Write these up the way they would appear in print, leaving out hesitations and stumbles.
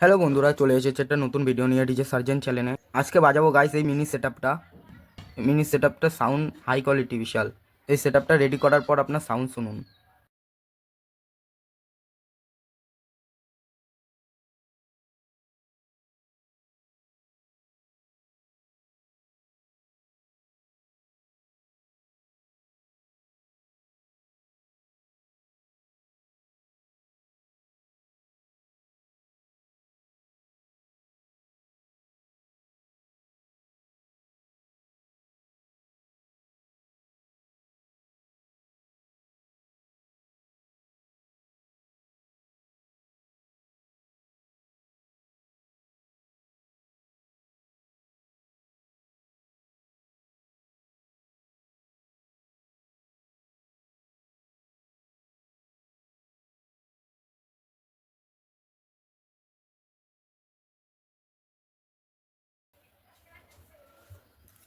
Hello বন্ধুরা, চলে এসেছে একটা নতুন ভিডিও নিয়ে ডিজে সার্জেন্ট চ্যানেলে। আজকে বাজাবো গাইস এই মিনি সেটআপটা সাউন্ড হাই কোয়ালিটি বিশাল। এই সেটআপটা রেডি করার পর আপনার সাউন্ড শুনুন।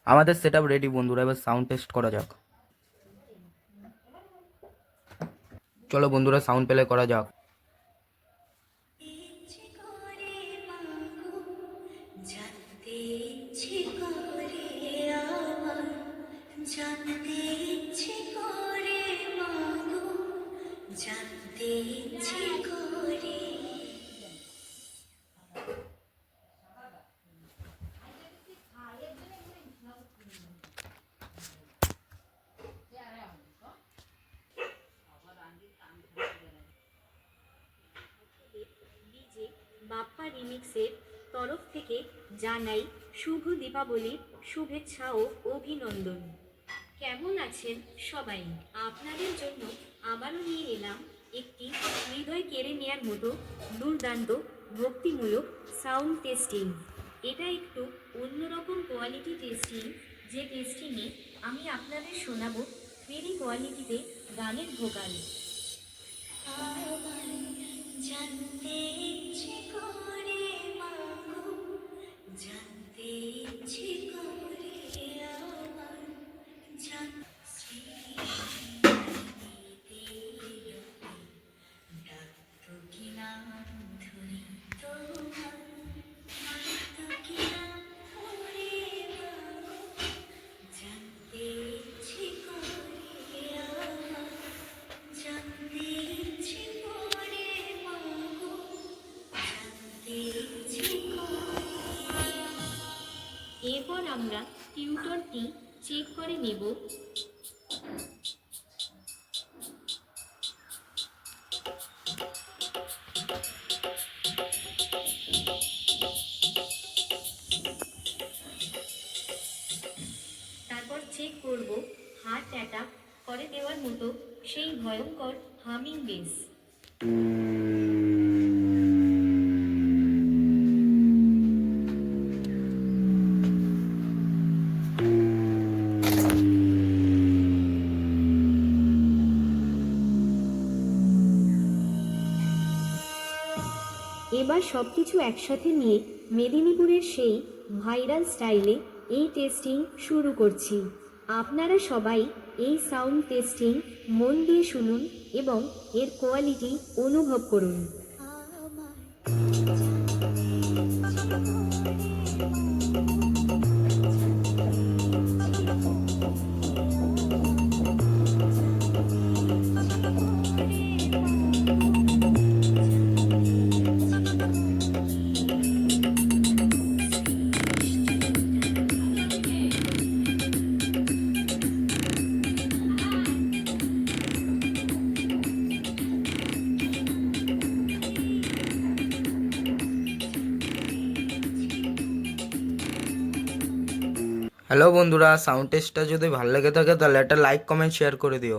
আমাদের সেটআপ রেডি বন্ধুরা, এবার সাউন্ড টেস্ট করা যাক। চলো বন্ধুরা, সাউন্ড প্লে করা যাক। জানতে ইচ্ছে করে আমার, জানতে ইচ্ছে করে মাগো, জানতে ইচ্ছে করে। ডিজে বাপ্পা রিমিক্সের তরফ থেকে জানাই শুভ দীপাবলির শুভেচ্ছা ও অভিনন্দন। কেমন আছেন সবাই? আপনাদের জন্য আবারও নিয়ে এলাম একটি হৃদয় কেড়ে নেয়ার মতো দুর্দান্ত ভক্তিমূলক সাউন্ড টেস্টিং। এটা একটু অন্যরকম কোয়ালিটি টেস্টিং, যে টেস্টিংয়ে আমি আপনাদের শোনাবো ভেরি কোয়ালিটিতে গানের ভোকাল। আমার জানতে ইচ্ছে করে মাগো, জানতে ইচ্ছে করে আমার, জানতে ডাকতো কি নাম ধরে তোমার, ডাকতো কি নাম ধরে মাগো, জানতে ইচ্ছে করে আমার, জানতে ইচ্ছে করে মাগো, জানতে ইচ্ছে করে। এরপর আমরা টিউটরটি চেক করে নেব। তারপর চেক করব হার্ট অ্যাটাক করে দেওয়ার মতো সেই ভয়ঙ্কর হামিং বেস। এবার সব কিছু একসাথে নিয়ে মেদিনীপুরের সেই ভাইরাল স্টাইলে এই টেস্টিং শুরু করছি। আপনারা সবাই এই সাউন্ড টেস্টিং মন দিয়ে শুনুন এবং এর কোয়ালিটি অনুভব করুন। হ্যালো বন্ধুরা, সাউন্ড টেস্টটা যদি ভালো লেগে থাকে তাহলে একটা লাইক কমেন্ট শেয়ার করে দিও।